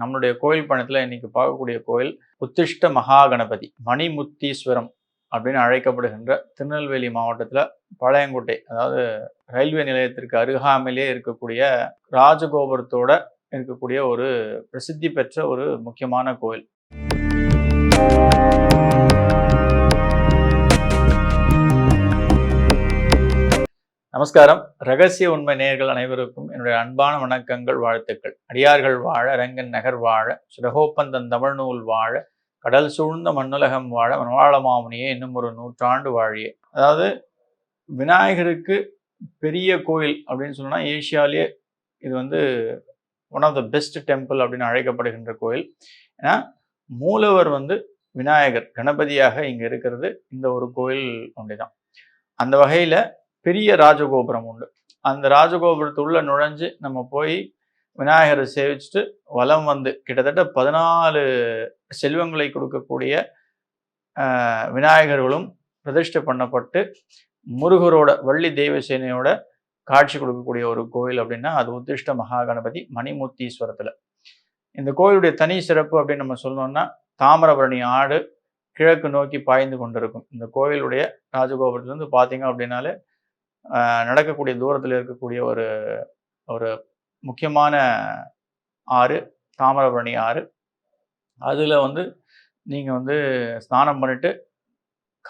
நம்மளுடைய கோயில் பயணத்தில் இன்னைக்கு பார்க்கக்கூடிய கோயில் உத்திஷ்ட மகாகணபதி மணிமுத்தீஸ்வரம் அப்படின்னு அழைக்கப்படுகின்ற திருநெல்வேலி மாவட்டத்தில் பாளையங்கோட்டை, அதாவது ரயில்வே நிலையத்திற்கு அருகாமையிலே இருக்கக்கூடிய ராஜகோபுரத்தோட இருக்கக்கூடிய ஒரு பிரசித்தி பெற்ற ஒரு முக்கியமான கோயில். நமஸ்காரம். ரகசிய உண்மை நேயர்கள் அனைவருக்கும் என்னுடைய அன்பான வணக்கங்கள், வாழ்த்துக்கள். அடியார்கள் வாழ, ரங்கன் நகர் வாழ, சுரகோப்பந்தன் தமிழ் நூல் வாழ, கடல் சூழ்ந்த மண்ணுலகம் வாழ, மனவாள மாமுனியே இன்னும் ஒரு 100 வாழியே. அதாவது விநாயகருக்கு பெரிய கோயில் அப்படின்னு சொன்னா ஏசியாலேயே இது one of the best temple அப்படின்னு அழைக்கப்படுகின்ற கோயில். ஏன்னா மூலவர் விநாயகர் கணபதியாக இங்க இருக்கிறது இந்த ஒரு கோயில் ஒன்றுதான். அந்த வகையில பெரிய ராஜகோபுரம் உண்டு. அந்த ராஜகோபுரத்துள்ள நுழைஞ்சு நம்ம போய் விநாயகரை சேவிச்சுட்டு வலம் கிட்டத்தட்ட 14 செல்வங்களை கொடுக்கக்கூடிய விநாயகர்களும் பிரதிஷ்டை பண்ணப்பட்டு முருகரோட வள்ளி தெய்வசேனையோட காட்சி கொடுக்கக்கூடிய ஒரு கோயில் அப்படின்னா அது உத்திஷ்ட மகாகணபதி மணிமுத்தீஸ்வரத்துல. இந்த கோயிலுடைய தனி சிறப்பு அப்படின்னு நம்ம சொல்லணும்னா, தாமிரபரணி ஆடு கிழக்கு நோக்கி பாய்ந்து கொண்டிருக்கும். இந்த கோயிலுடைய ராஜகோபுரத்துலேருந்து பார்த்தீங்க அப்படின்னாலே நடக்கக்கூடிய தூரத்தில் இருக்கக்கூடிய ஒரு ஒரு முக்கியமான ஆறு தாமிரபரணி ஆறு. அதில் நீங்கள் ஸ்நானம் பண்ணிட்டு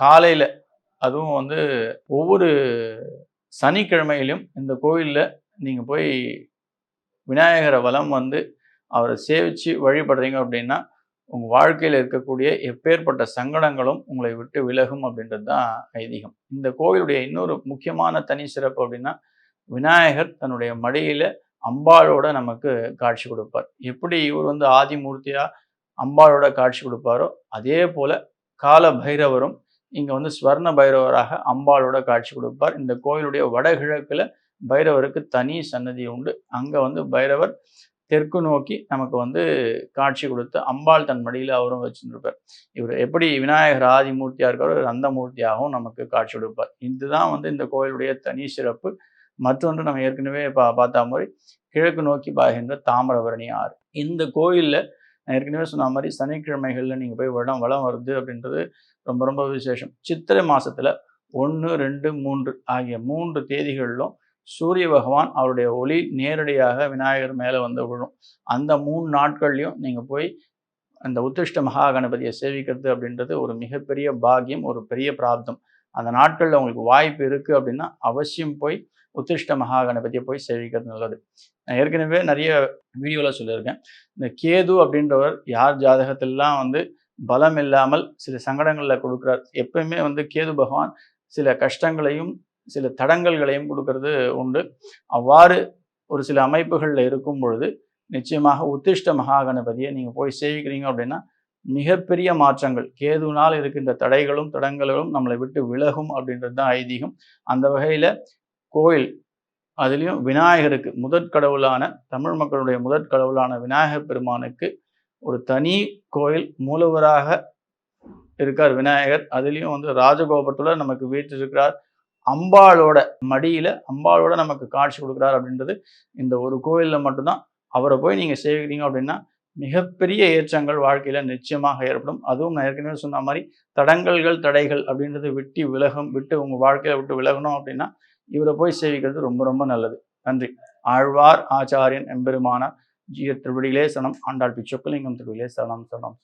காலையில், அதுவும் ஒவ்வொரு சனிக்கிழமையிலும் இந்த கோயிலில் நீங்கள் போய் விநாயகரை வலம் அவரை சேவித்து வழிபடுறீங்க அப்படின்னா உங்கள் வாழ்க்கையில் இருக்கக்கூடிய எப்பேற்பட்ட சங்கடங்களும் உங்களை விட்டு விலகும் அப்படின்றது தான் ஐதீகம். இந்த கோயிலுடைய இன்னொரு முக்கியமான தனி சிறப்பு அப்படின்னா, விநாயகர் தன்னுடைய மடியில் அம்பாளோட நமக்கு காட்சி கொடுப்பார். எப்படி இவர் ஆதிமூர்த்தியா அம்பாளோட காட்சி கொடுப்பாரோ அதே போல கால பைரவரும் இங்கே ஸ்வர்ண பைரவராக அம்பாளோட காட்சி கொடுப்பார். இந்த கோயிலுடைய வடகிழக்கில் பைரவருக்கு தனி சன்னதி உண்டு. அங்கே பைரவர் தெற்கு நோக்கி நமக்கு காட்சி கொடுத்து அம்பாள் தன் மடியில் அவரும் வச்சுருப்பார். இவர் எப்படி விநாயகர் ஆதிமூர்த்தியாக இருக்காரோ அந்த மூர்த்தியாகவும் நமக்கு காட்சி கொடுப்பார். இதுதான் இந்த கோயிலுடைய தனி சிறப்பு. மற்றொன்று நம்ம ஏற்கனவே பார்த்தா மாதிரி கிழக்கு நோக்கி பாய்கின்ற தாமிரபரணி ஆறு. இந்த கோயிலில் நான் ஏற்கனவே சொன்ன மாதிரி சனிக்கிழமைகளில் நீங்கள் போய் வலம் வருது அப்படின்றது ரொம்ப ரொம்ப விசேஷம். சித்திரை மாதத்தில் 1, 2, 3 ஆகிய 3 தேதிகளிலும் சூரிய பகவான் அவருடைய ஒளி நேரடியாக விநாயகர் மேலே விழும். அந்த 3 நாட்கள்லையும் நீங்கள் போய் அந்த உத்திஷ்ட மகாகணபதியை சேவிக்கிறது அப்படின்றது ஒரு மிகப்பெரிய பாக்கியம், ஒரு பெரிய பிராப்தம். அந்த நாட்களில் உங்களுக்கு வாய்ப்பு இருக்குது அப்படின்னா அவசியம் போய் உத்திஷ்ட மகாகணபதியை போய் சேவிக்கிறது நல்லது. நான் ஏற்கனவே நிறைய வீடியோவில் சொல்லியிருக்கேன். இந்த கேது அப்படின்றவர் யார் ஜாதகத்திலாம் பலம் இல்லாமல் சில சங்கடங்களில் கொடுக்குறார். எப்பயுமே கேது பகவான் சில கஷ்டங்களையும் சில தடங்கல்களையும் கொடுக்கறது உண்டு. அவ்வாறு ஒரு சில அமைப்புகளில் இருக்கும் பொழுது நிச்சயமாக உத்திஷ்ட மகாகணபதியை நீங்கள் போய் சேவிக்கிறீங்க அப்படின்னா மிகப்பெரிய மாற்றங்கள், கேதுனால் இருக்கின்ற தடைகளும் தடங்களும் நம்மளை விட்டு விலகும் அப்படின்றது தான் ஐதீகம். அந்த வகையில் கோயில், அதுலேயும் விநாயகருக்கு முதற்கடவுளான தமிழ் மக்களுடைய முதற்கடவுளான விநாயகர் பெருமானுக்கு ஒரு தனி கோயில் மூலவராக இருக்கார் விநாயகர். அதுலேயும் ராஜகோபுரத்தில் நமக்கு வீற்றிருக்கிறார். அம்பாளோட மடியில் அம்பாளோட நமக்கு காட்சி கொடுக்குறார் அப்படின்றது இந்த ஒரு கோயிலில் மட்டும்தான். அவரை போய் நீங்கள் சேவிக்கிறீங்க அப்படின்னா மிகப்பெரிய ஏற்றங்கள் வாழ்க்கையில் நிச்சயமாக ஏற்படும். அதுவும் நான் ஏற்கனவே சொன்ன மாதிரி தடைகள் அப்படின்றது விட்டு உங்கள் வாழ்க்கையில் விட்டு விலகணும் அப்படின்னா இவரை போய் சேவிக்கிறது ரொம்ப ரொம்ப நல்லது. நன்றி. ஆழ்வார் ஆச்சாரியன் எம்பெருமானார் ஜீய திருவடிகளே சரணம். ஆண்டாள் பிச்சொக்கலிங்கம் திருவடிகளே சரணம் சரணம்.